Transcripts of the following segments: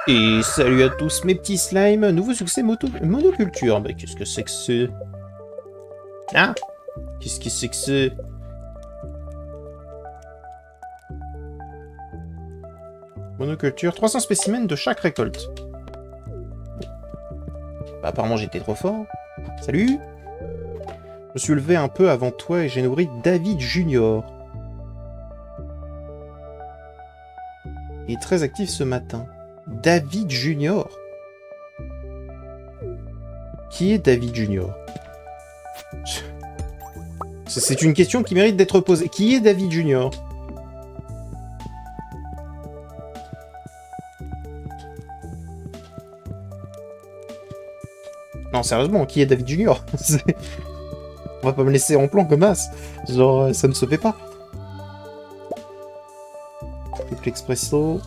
Et salut à tous mes petits slimes, nouveau succès monoculture. Bah qu'est-ce que c'est que c'est? Hein? Qu'est-ce que c'est que c'est? Monoculture, 300 spécimens de chaque récolte. Bah apparemment j'étais trop fort. Salut! Je me suis levé un peu avant toi et j'ai nourri David Junior. Il est très actif ce matin. David Junior? Qui est David Junior? C'est une question qui mérite d'être posée. Qui est David Junior? Non, sérieusement, qui est David Junior? On va pas me laisser en plan comme as. Genre, ça ne se fait pas. Triple expresso.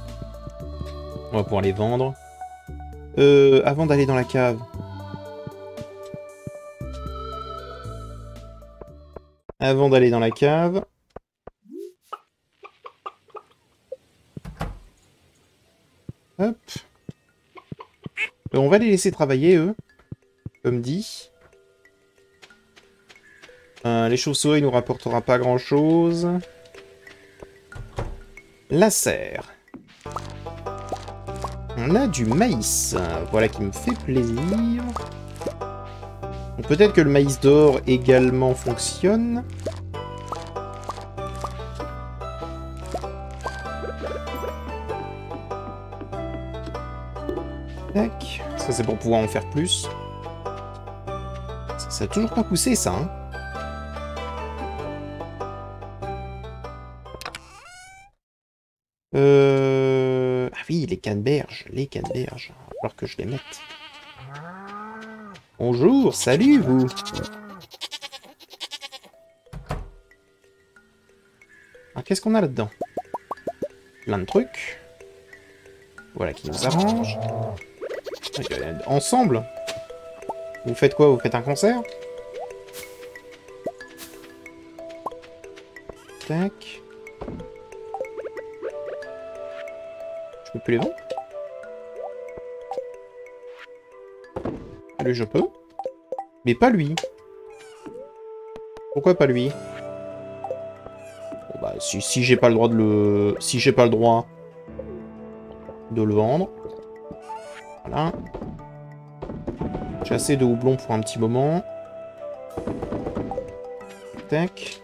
On va pouvoir les vendre. Avant d'aller dans la cave. Avant d'aller dans la cave. Hop. On va les laisser travailler, eux. Comme dit. Les chauves-souris nous rapportera pas grand-chose. La serre. On a du maïs. Voilà qui me fait plaisir. Peut-être que le maïs d'or également fonctionne. Tac. Ça c'est pour pouvoir en faire plus. Ça a toujours pas poussé ça, hein. Ah oui, les canneberges. Les canneberges. Il va falloir que je les mette. Bonjour, salut vous. Alors qu'est-ce qu'on a là-dedans? Plein de trucs. Voilà qui nous arrange. Ensemble. Vous faites quoi? Vous faites un concert? Tac. Je peux plus les vendre? Lui, je peux. Mais pas lui. Pourquoi pas lui? Bon, bah, si j'ai pas le droit de le... Si j'ai pas le droit de le vendre. Voilà. J'ai assez de houblon pour un petit moment. Tac.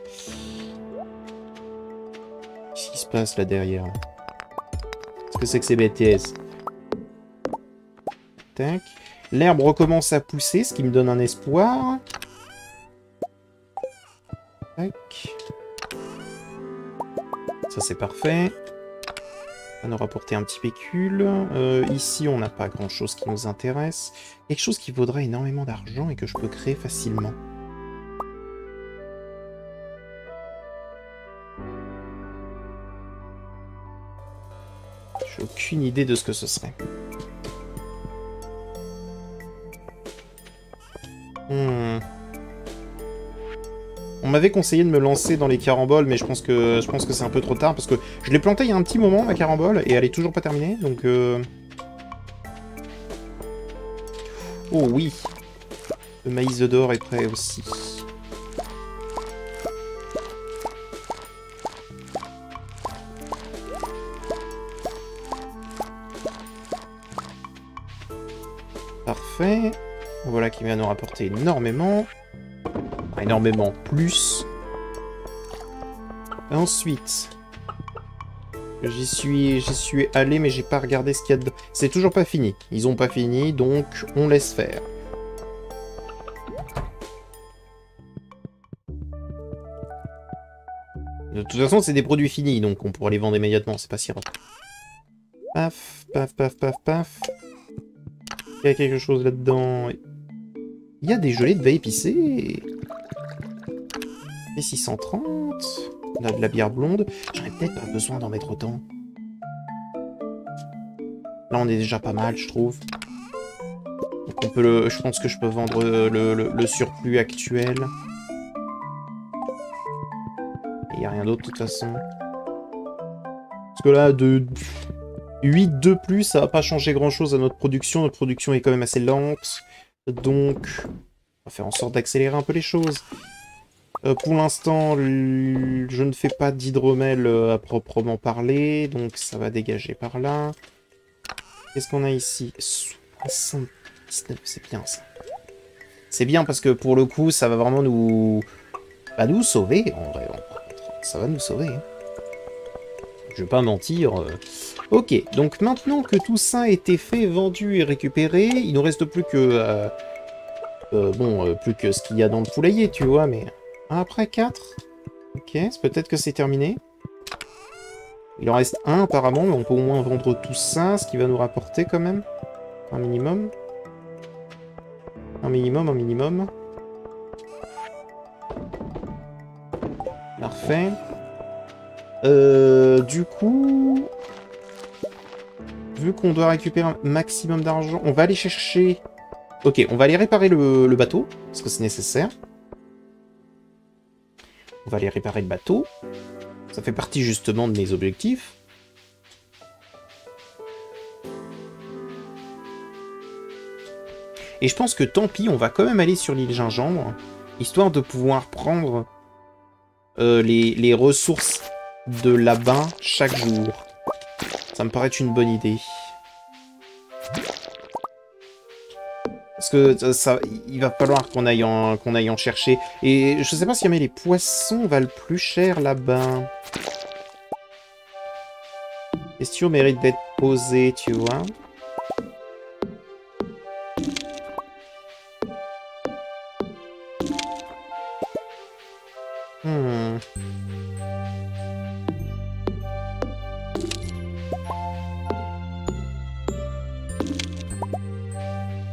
Qu'est-ce qui se passe là derrière? Qu'est-ce que c'est que ces BTS? Tac. L'herbe recommence à pousser, ce qui me donne un espoir. Tac. Ça, c'est parfait. Ça va nous rapporter un petit pécule. Ici, on n'a pas grand-chose qui nous intéresse. Quelque chose qui vaudrait énormément d'argent et que je peux créer facilement. J'ai aucune idée de ce que ce serait. On m'avait conseillé de me lancer dans les caramboles, mais je pense que c'est un peu trop tard, parce que je l'ai planté il y a un petit moment, ma carambole, et elle est toujours pas terminée, donc... Oh oui. Le maïs d'or est prêt aussi. Parfait. Voilà qui vient nous rapporter énormément. Enfin, énormément plus. Ensuite, j'y suis allé, mais j'ai pas regardé ce qu'il y a dedans. C'est toujours pas fini. Ils ont pas fini, donc on laisse faire. De toute façon, c'est des produits finis, donc on pourra les vendre immédiatement, c'est pas si grave. Paf, paf, paf, paf, paf. Il y a quelque chose là-dedans. Il y a des gelées de baies épicées. Et 630. On a de la bière blonde. J'aurais peut-être pas besoin d'en mettre autant. Là, on est déjà pas mal, je trouve. Donc on peut je pense que je peux vendre le surplus actuel. Il n'y a rien d'autre, de toute façon. Parce que là, 8 de plus, ça va pas changer grand-chose à notre production. Notre production est quand même assez lente. Donc, on va faire en sorte d'accélérer un peu les choses. Pour l'instant, je ne fais pas d'hydromel à proprement parler. Donc, ça va dégager par là. Qu'est-ce qu'on a ici? 79, c'est bien ça. C'est bien parce que pour le coup, ça va vraiment nous sauver. En vrai, ça va nous sauver. Hein. Je vais pas mentir. Ok, donc maintenant que tout ça a été fait, vendu et récupéré, il nous reste plus que... plus que ce qu'il y a dans le poulailler, tu vois, mais... Après 4. Ok, peut-être que c'est terminé. Il en reste un apparemment, mais on peut au moins vendre tout ça, ce qui va nous rapporter quand même. Un minimum. Un minimum. Parfait. Du coup... Vu qu'on doit récupérer un maximum d'argent, on va aller chercher... Ok, on va aller réparer le bateau, parce que c'est nécessaire. On va aller réparer le bateau. Ça fait partie justement de mes objectifs. Et je pense que tant pis, on va quand même aller sur l'île Gingembre, histoire de pouvoir prendre les ressources de là-bas chaque jour. Ça me paraît une bonne idée. Parce que ça, il va falloir qu'on aille en chercher. Et je sais pas si jamais les poissons valent plus cher là-bas. Question mérite d'être posée, tu vois.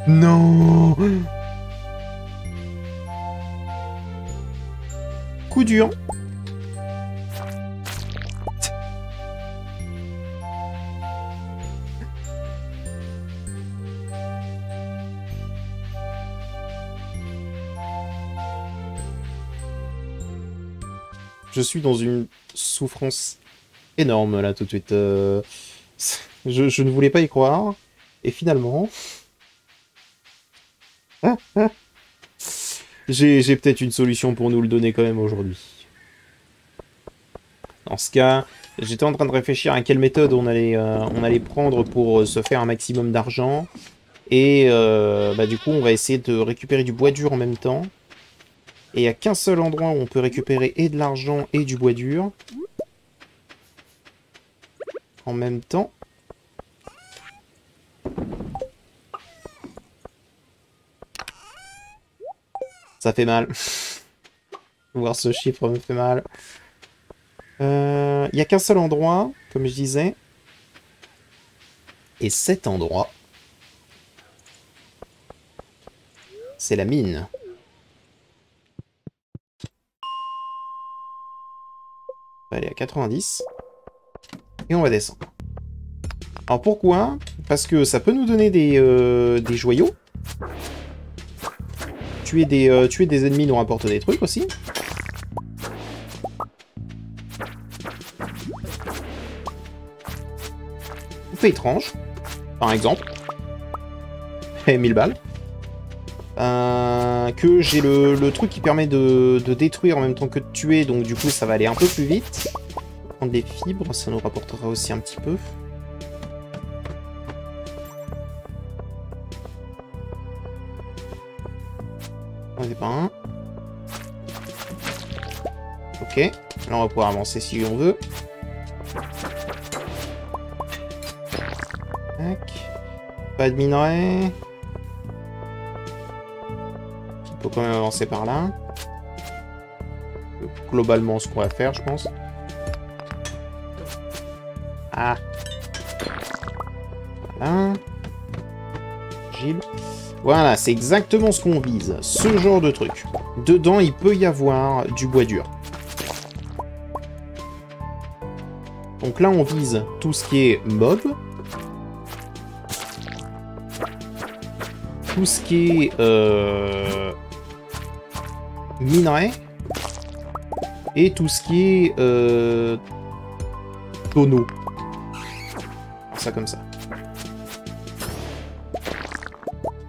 Non. Coup dur. Je suis dans une souffrance énorme là tout de suite. Je ne voulais pas y croire. Et finalement... J'ai peut-être une solution pour nous le donner quand même aujourd'hui. Dans ce cas, j'étais en train de réfléchir à quelle méthode on allait prendre pour se faire un maximum d'argent. Et du coup, on va essayer de récupérer du bois dur en même temps. Et il n'y a qu'un seul endroit où on peut récupérer et de l'argent et du bois dur. En même temps. Ça fait mal. Voir ce chiffre me fait mal. Il n'y a qu'un seul endroit, comme je disais. Et cet endroit, c'est la mine. On va aller à 90. Et on va descendre. Alors pourquoi? Parce que ça peut nous donner des joyaux. Tuer des ennemis nous rapporte des trucs aussi. Fait étrange, par exemple. Et 1000 balles. Que j'ai le truc qui permet de détruire en même temps que de tuer, donc du coup ça va aller un peu plus vite. Prendre des fibres, ça nous rapportera aussi un petit peu. On n'est pas un. Ok, là on va pouvoir avancer si on veut. Tac. Pas de minerai. Il faut quand même avancer par là. Globalement ce qu'on va faire, je pense. Ah. Voilà. Gilles. Voilà, c'est exactement ce qu'on vise. Ce genre de truc. Dedans, il peut y avoir du bois dur. Donc là, on vise tout ce qui est mob. Tout ce qui est minerai. Et tout ce qui est tonneau. ça comme ça.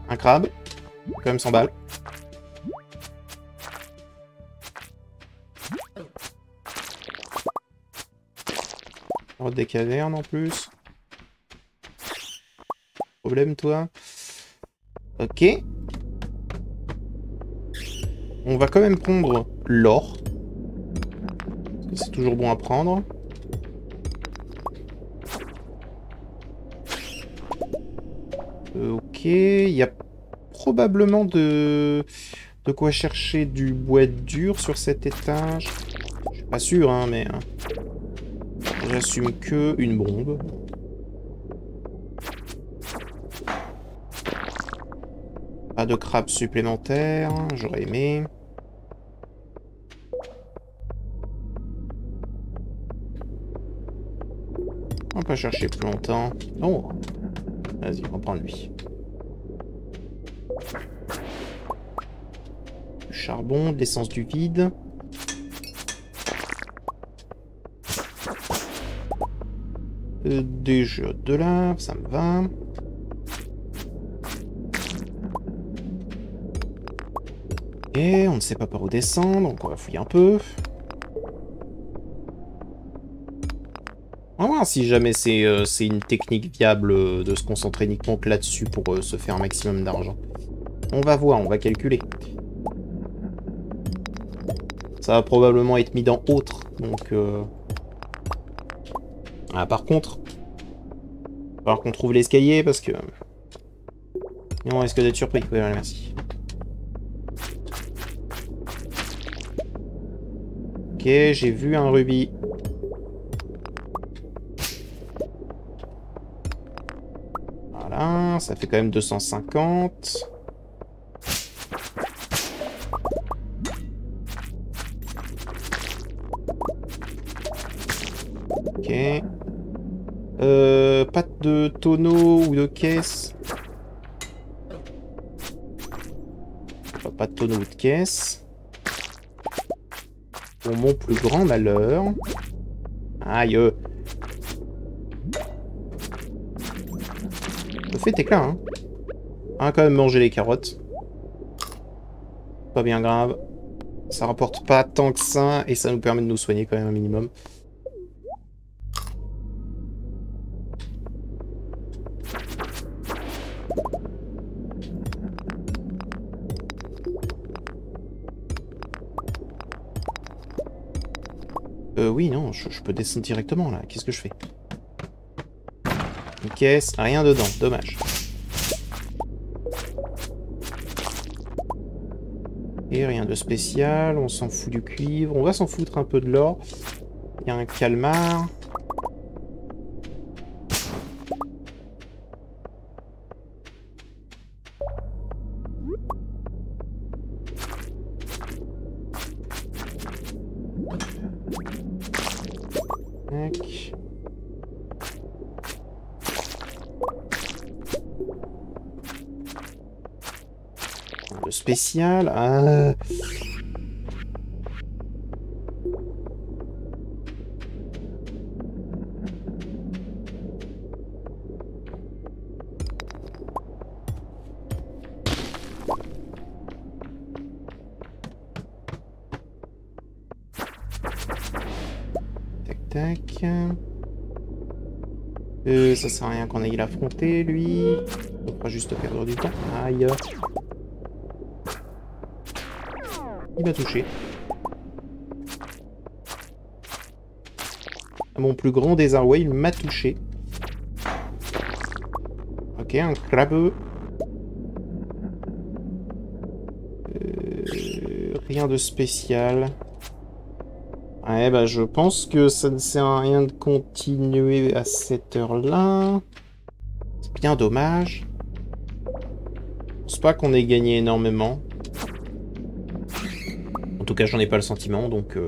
Un crabe. Quand même 100 balles. Des cavernes en plus. Problème toi. Ok. On va quand même prendre l'or. C'est toujours bon à prendre. Ok, il y a probablement de quoi chercher du bois dur sur cet étage. Je suis pas sûr, hein, mais j'assume que une bombe. Pas de crabe supplémentaire, j'aurais aimé. On va pas chercher plus longtemps. Oh, vas-y, on va prendre lui. Du charbon, de l'essence du vide. Des jeux de lave, ça me va. Et on ne sait pas par où descendre, donc on va fouiller un peu. On va voir si jamais c'est une technique viable de se concentrer uniquement que là-dessus pour se faire un maximum d'argent. On va voir, on va calculer. Ça va probablement être mis dans autre, donc... Ah, par contre, il va falloir qu'on trouve l'escalier parce que... Non, on risque d'être surpris. Oui, voilà, merci. Ok, j'ai vu un rubis. Voilà, ça fait quand même 250. Ok. Pas de tonneau ou de caisse. Pas de tonneau ou de caisse. Pour mon plus grand malheur. Aïe. Le fait est que là, hein. On va quand même manger les carottes. Pas bien grave. Ça rapporte pas tant que ça, et ça nous permet de nous soigner quand même un minimum. Oui, non, je peux descendre directement, là. Qu'est-ce que je fais? Une caisse, rien dedans, dommage. Et rien de spécial, on s'en fout du cuivre. On va s'en foutre un peu de l'or. Il y a un calmar. Tac. Le spécial. Ah. Tac, tac. Ça sert à rien qu'on aille l'affronter, lui. On fera juste perdre du temps. Aïe. Il m'a touché. À mon plus grand désarroi, il m'a touché. Ok, un crabe. Rien de spécial. Ouais, bah je pense que ça ne sert à rien de continuer à cette heure-là. C'est bien dommage. Je pense pas qu'on ait gagné énormément. En tout cas, j'en ai pas le sentiment, donc...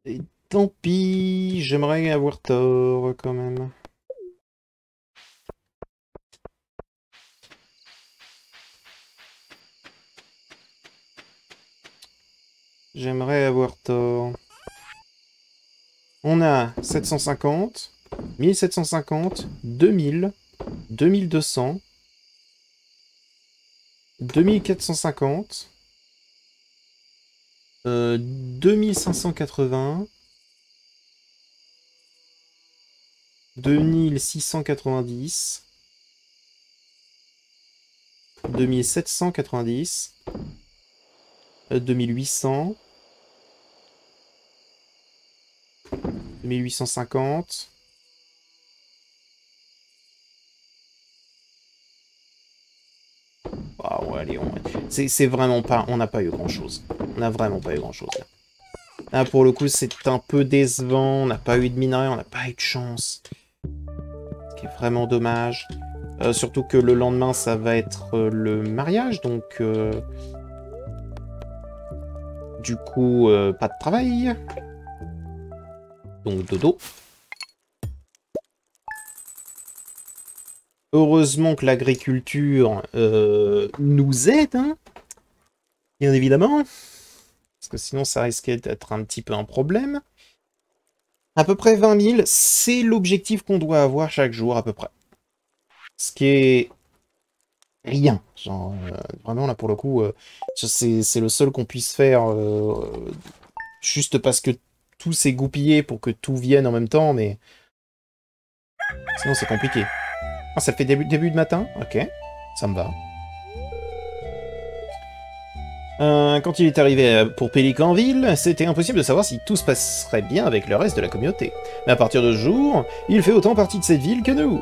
Et tant pis, j'aimerais avoir tort, quand même. J'aimerais avoir tort. On a 750. 1750, 2000, 2200, 2450, 2580, 2690, 2790, 2800, 2850. Ah ouais, allez, c'est vraiment pas... On n'a pas eu grand-chose. On n'a vraiment pas eu grand-chose, là. Là, pour le coup, c'est un peu décevant. On n'a pas eu de minerai, on n'a pas eu de chance. Ce qui est vraiment dommage. Surtout que le lendemain, ça va être le mariage, donc... du coup, pas de travail. Donc, dodo. Heureusement que l'agriculture nous aide, hein, bien évidemment. Parce que sinon, ça risquait d'être un petit peu un problème. À peu près 20 000, c'est l'objectif qu'on doit avoir chaque jour, à peu près. Ce qui est rien. Genre, vraiment, là, pour le coup, c'est le seul qu'on puisse faire juste parce que tout s'est goupillé pour que tout vienne en même temps, mais sinon, c'est compliqué. Ah, ça fait début de matin? Ok, ça me va. Quand il est arrivé pour Pélicanville, c'était impossible de savoir si tout se passerait bien avec le reste de la communauté. Mais à partir de ce jour, il fait autant partie de cette ville que nous.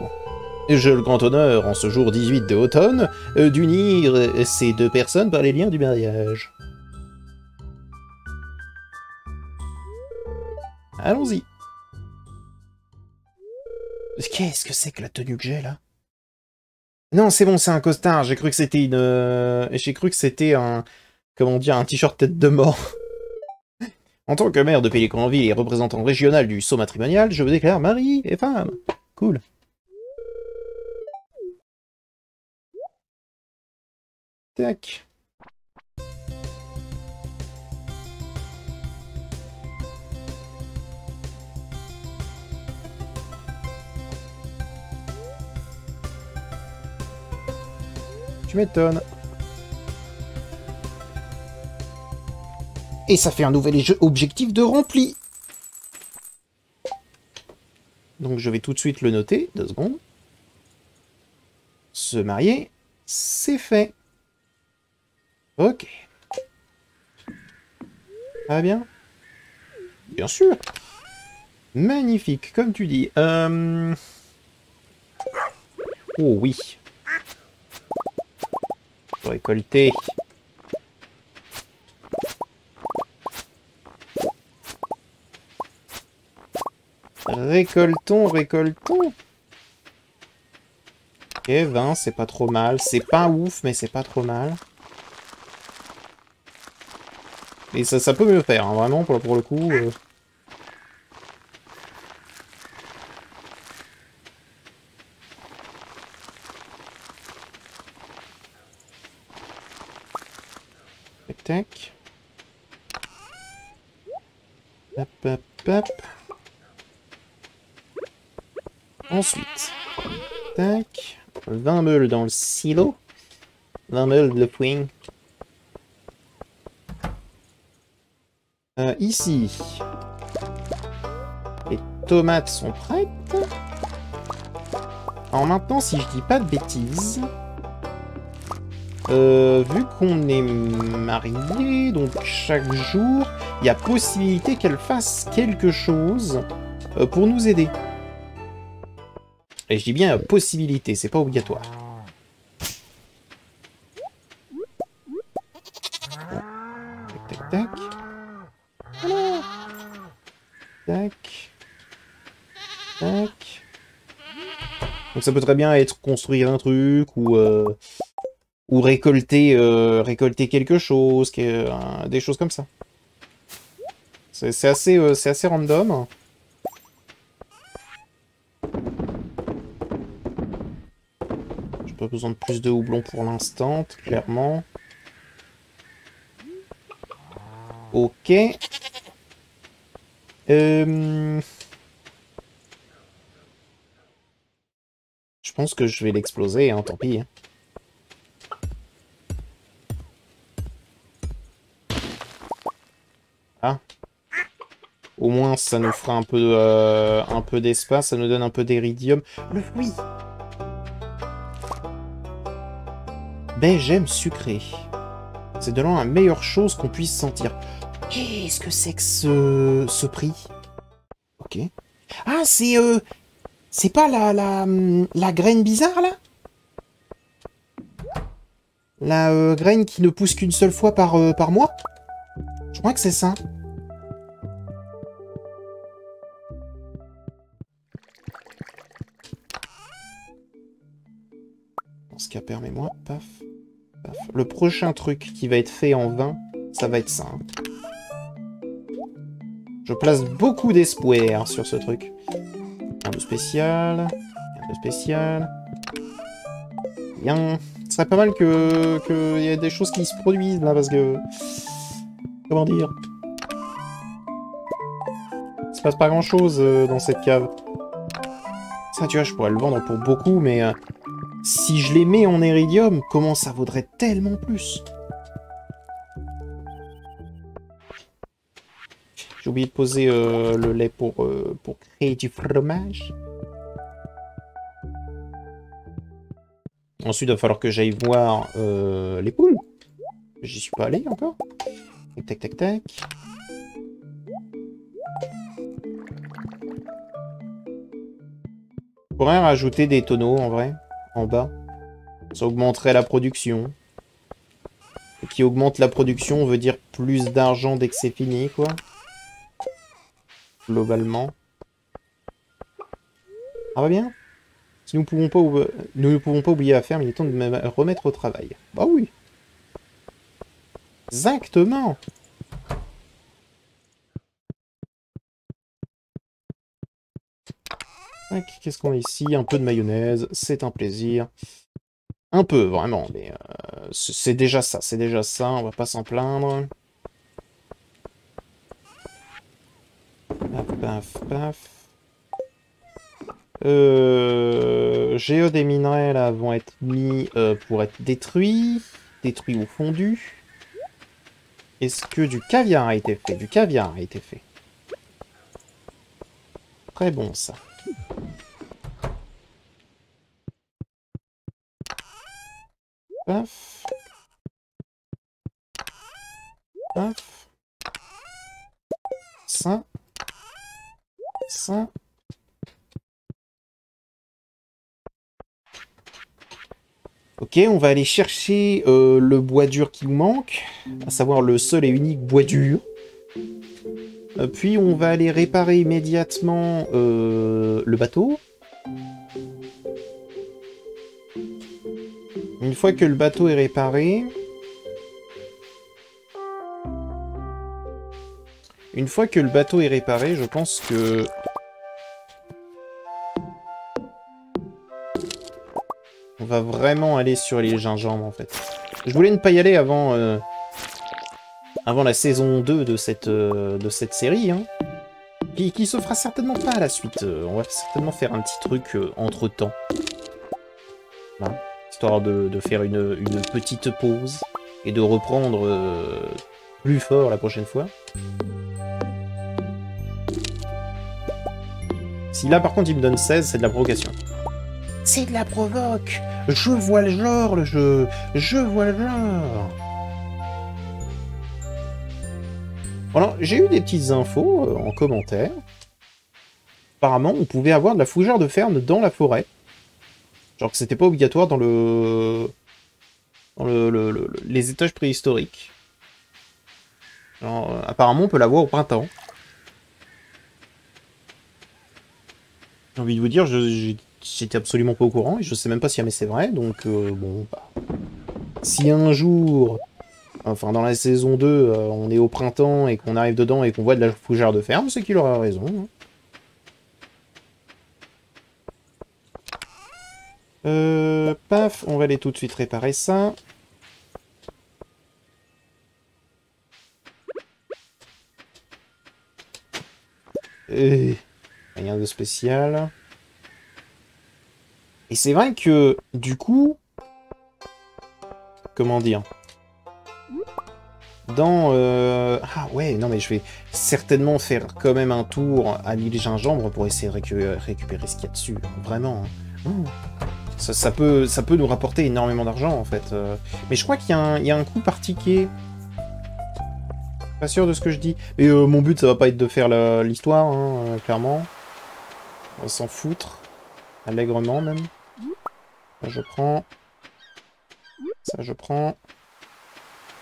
J'ai le grand honneur, en ce jour 18 de automne, d'unir ces deux personnes par les liens du mariage. Allons-y. Qu'est-ce que c'est que la tenue que j'ai, là? Non, c'est bon, c'est un costard. J'ai cru que c'était une... J'ai cru que c'était un... Comment dire, un t-shirt tête de mort. En tant que maire de Pélicanville et représentant régional du sceau matrimonial, je vous déclare mari et femme. Cool. Tac. Tu m'étonnes. Et ça fait un nouvel objectif de rempli. Donc je vais tout de suite le noter. 2 secondes. Se marier, c'est fait. Ok. Ça va bien? Bien sûr. Magnifique, comme tu dis. Oh oui. Récolter. Récoltons, récoltons. Ok, 20, c'est pas trop mal. C'est pas ouf, mais c'est pas trop mal. Et ça peut mieux faire, hein, vraiment, pour le coup. Tac, tac. Hop, hop, hop. Ensuite, tac. 20 meules dans le silo. 20 meules de point. Ici, les tomates sont prêtes. Alors maintenant, si je dis pas de bêtises, vu qu'on est mariés, donc chaque jour, il y a possibilité qu'elle fasse quelque chose pour nous aider. Et je dis bien possibilité, c'est pas obligatoire. Tac, tac, tac. Tac. Tac. Donc ça peut très bien être construire un truc ou récolter, récolter quelque chose, des choses comme ça. C'est assez random. J'ai pas besoin de plus de houblon pour l'instant, clairement. Ok. pense que je vais l'exploser, hein, tant pis. Hein. Ah. Au moins, ça nous fera un peu d'espace, ça nous donne un peu d'iridium. Le fruit! Ben, j'aime sucré. C'est de loin la meilleure chose qu'on puisse sentir. Qu'est-ce que c'est que ce prix? Ok. Ah, c'est pas la graine bizarre, là? La graine qui ne pousse qu'une seule fois par mois? Je crois que c'est ça. Dans ce cas, permets-moi. Paf. Paf. Le prochain truc qui va être fait en vin, ça va être ça. Hein. Je place beaucoup d'espoir sur ce truc. Rien de spécial. Rien de spécial. Bien. Ce serait pas mal que y ait des choses qui se produisent là, parce que... Comment dire? Il se passe pas grand-chose dans cette cave. Ça, tu vois, je pourrais le vendre pour beaucoup, mais... si je les mets en iridium, comment ça vaudrait tellement plus? J'ai oublié de poser le lait pour créer du fromage. Ensuite, il va falloir que j'aille voir les poules. J'y suis pas allé encore. Tac, tac, tac, tac. Je pourrais rajouter des tonneaux, en vrai, en bas. Ça augmenterait la production. Et qui augmente la production veut dire plus d'argent dès que c'est fini, quoi. Globalement. Ça va bien? Si nous ne pouvons pas oublier la ferme, il est temps de me remettre au travail. Bah oui. Exactement. Qu'est-ce qu'on a ici? Un peu de mayonnaise, c'est un plaisir. Un peu, vraiment, mais c'est déjà ça, on va pas s'en plaindre. Paf, paf, paf. Géo des minerais, là, vont être mis pour être détruits. Détruits ou fondus. Est-ce que du caviar a été fait? Du caviar a été fait. Très bon, ça. Paf. Paf. Ça. Ça. Ok, on va aller chercher le bois dur qui nous manque, à savoir le seul et unique bois dur. Puis on va aller réparer immédiatement le bateau. Une fois que le bateau est réparé... je pense que... on va vraiment aller sur les gingembres, en fait. Je voulais ne pas y aller avant... avant la saison 2 de cette série, hein. Qui se fera certainement pas à la suite. On va certainement faire un petit truc entre-temps. Voilà. Histoire de faire une petite pause. Et de reprendre plus fort la prochaine fois. Si là, par contre, il me donne 16, c'est de la provocation. C'est de la provoque! Je vois le genre, le jeu! Je vois le genre! Voilà, j'ai eu des petites infos en commentaire. Apparemment, on pouvait avoir de la fougère de ferme dans la forêt. Genre que c'était pas obligatoire dans les étages préhistoriques. Alors, apparemment, on peut l'avoir au printemps. J'ai envie de vous dire, j'étais absolument pas au courant, et je sais même pas si jamais c'est vrai, donc bon, bah... si un jour, enfin dans la saison 2, on est au printemps, et qu'on arrive dedans, et qu'on voit de la fougère de ferme, c'est qu'il aura raison. Hein. Paf, on va aller tout de suite réparer ça. Rien de spécial. Et c'est vrai que, du coup... Comment dire? Dans... Ah ouais, non mais je vais certainement faire quand même un tour à l'île Gingembre pour essayer de récupérer ce qu'il y a dessus. Vraiment. Hein. Ça peut nous rapporter énormément d'argent en fait. Mais je crois qu'il y a un coût par ticket. Pas sûr de ce que je dis. Mais mon but ça va pas être de faire l'histoire, hein, clairement. On va s'en foutre. Allègrement même. Ça je prends. Ça je prends.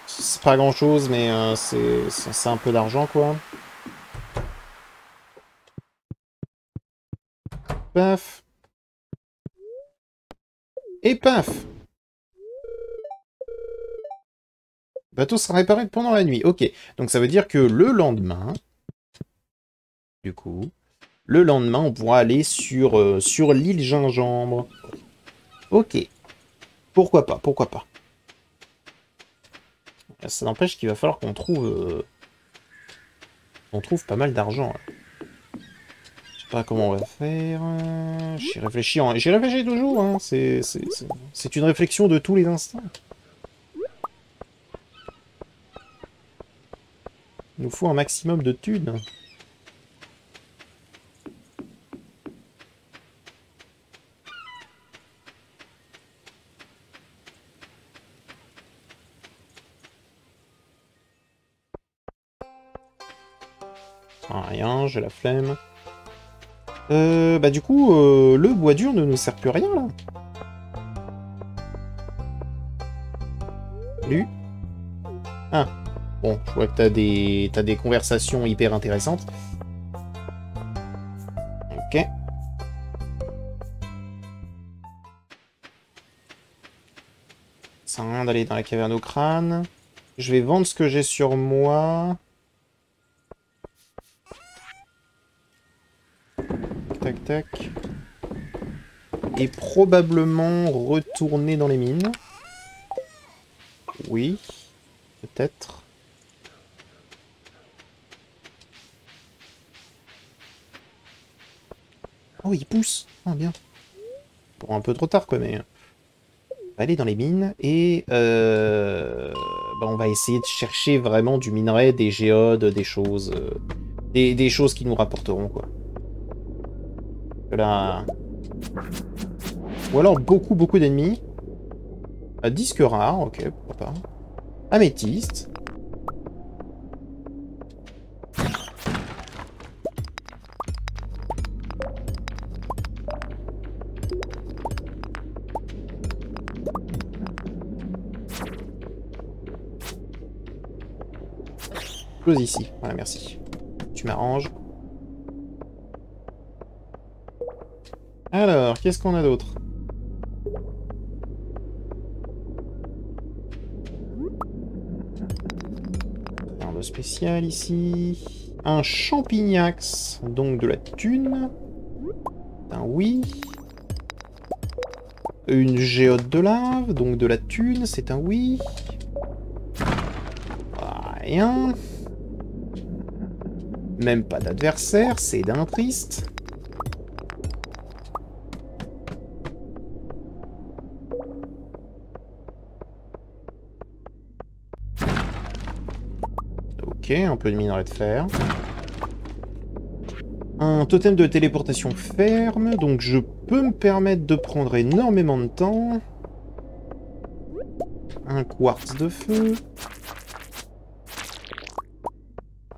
C'est pas grand chose, mais c'est un peu d'argent, quoi. Paf. Et paf. Le bateau sera réparé pendant la nuit. Ok. Donc ça veut dire que le lendemain, du coup, le lendemain, on pourra aller sur l'île Gingembre. Ok. Pourquoi pas, pourquoi pas. Ça n'empêche qu'il va falloir qu'on trouve pas mal d'argent. Je sais pas comment on va faire. J'y réfléchis toujours. Hein. C'est une réflexion de tous les instants. Il nous faut un maximum de thunes. Ah, rien, j'ai la flemme. Bah du coup, le bois dur ne nous sert plus à rien, là. Salut. Ah, bon, je vois que t'as des conversations hyper intéressantes. Ok. Ça sert à rien d'aller dans la caverne au crâne. Je vais vendre ce que j'ai sur moi. Tac, tac. Et probablement retourner dans les mines. Oui. Peut-être. Oh, il pousse. Ah, bien. Bon, un peu trop tard, quoi, mais... On va aller dans les mines et bah, on va essayer de chercher vraiment du minerai, des géodes, des choses... des choses qui nous rapporteront, quoi. Là... Ou alors beaucoup d'ennemis. Disque rare, ok, pourquoi pas. Améthyste. Close ici, voilà, merci. Tu m'arranges. Alors, qu'est-ce qu'on a d'autre? Rien de spécial ici. Un champignax, donc de la thune. Un oui. Une géode de lave, donc de la thune, c'est un oui. Rien. Même pas d'adversaire, c'est d'un triste. Ok, un peu de minerai de fer. Un totem de téléportation ferme, donc je peux me permettre de prendre énormément de temps. Un quartz de feu.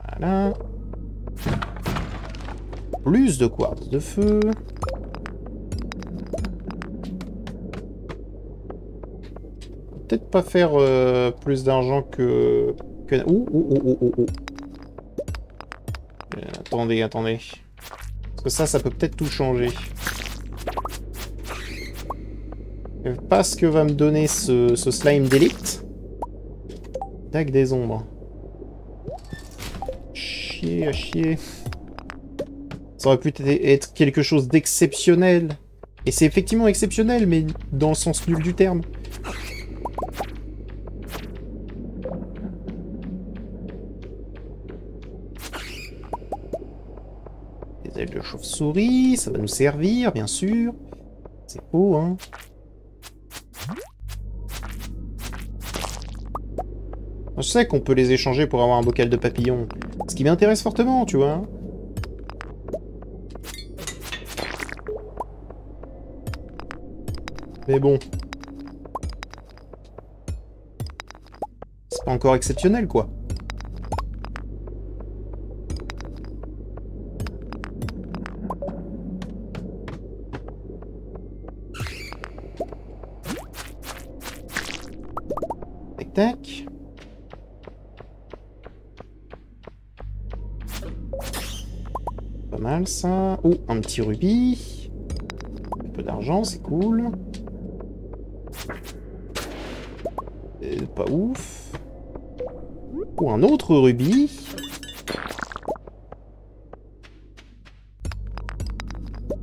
Voilà. Plus de quartz de feu. Peut-être pas faire plus d'argent que... Ouh. Attendez. Parce que ça peut peut-être tout changer. Je sais pas ce que va me donner ce slime d'élite. Dague des ombres. Chier à chier. Ça aurait pu être quelque chose d'exceptionnel. Et c'est effectivement exceptionnel, mais dans le sens nul du terme. Des ailes de chauve-souris, ça va nous servir, bien sûr. C'est beau, hein. Je sais qu'on peut les échanger pour avoir un bocal de papillons. Ce qui m'intéresse fortement, tu vois. Mais bon. C'est pas encore exceptionnel, quoi. Tac, tac. Pas mal, ça. Oh, un petit rubis. Un peu d'argent, c'est cool. Pas ouf. Oh, un autre rubis.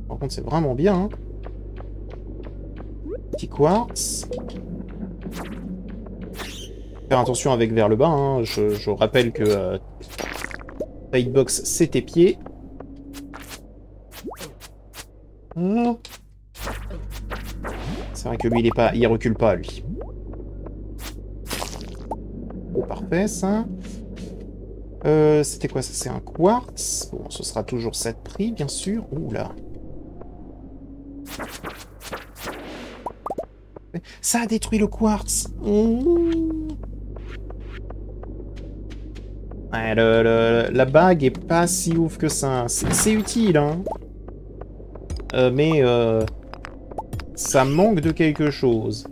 Par contre, c'est vraiment bien. Hein. Petit quartz. Faire attention avec vers le bas. Hein. Je rappelle que Tidebox, c'est tes pieds. Oh. C'est vrai que lui, il recule pas, lui. Parfait, ça. C'était quoi, ça? C'est un quartz. Bon, ce sera toujours 7 prix, bien sûr. Ouh là. Ça a détruit le quartz. Ouh. Ouais, la bague est pas si ouf que ça. C'est utile, hein. Mais ça manque de quelque chose.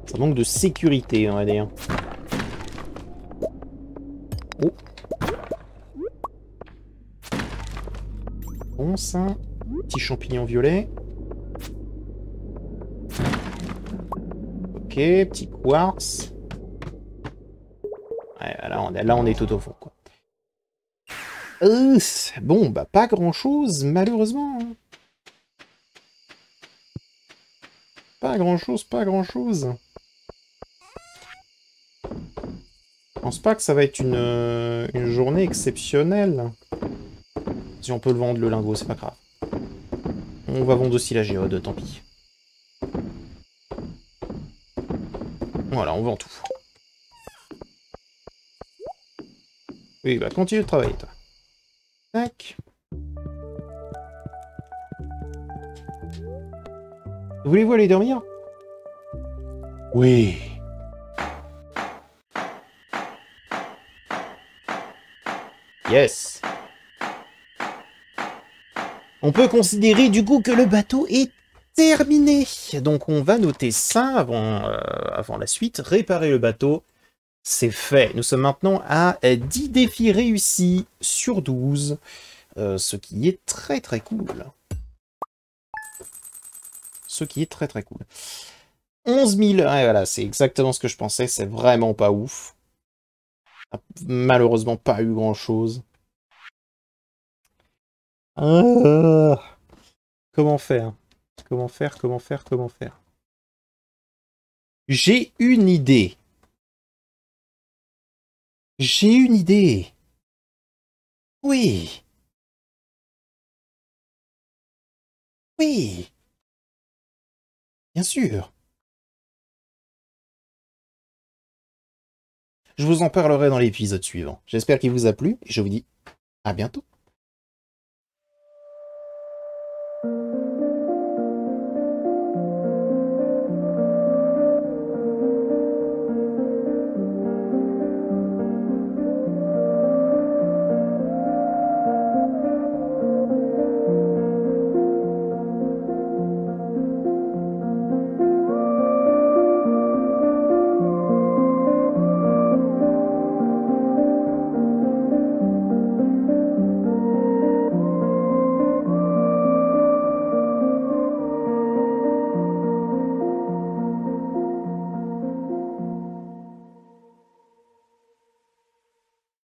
Ça manque de sécurité, on va dire. Oh. Bon, ça. Petit champignon violet. Ok, petit quartz. Ouais, là, on est tout au fond, quoi. Bon, bah, pas grand-chose, malheureusement. Hein. Pas grand-chose, pas grand-chose. Je pense pas que ça va être une journée exceptionnelle. Si on peut le vendre, le lingot, c'est pas grave. On va vendre aussi la géode, tant pis. Voilà, on vend tout. Oui, bah continue de travailler, toi. Tac. Voulez-vous aller dormir? Oui. Yes. On peut considérer du coup que le bateau est terminé. Donc on va noter ça avant la suite. Réparer le bateau, c'est fait. Nous sommes maintenant à 10 défis réussis sur 12. Ce qui est très très cool. Ce qui est très très cool. 11 000, ouais, voilà, c'est exactement ce que je pensais, c'est vraiment pas ouf. Malheureusement pas eu grand chose. Comment faire? Comment faire? Comment faire? Comment faire? J'ai une idée. J'ai une idée. Oui. Oui. Bien sûr. Je vous en parlerai dans l'épisode suivant. J'espère qu'il vous a plu et je vous dis à bientôt.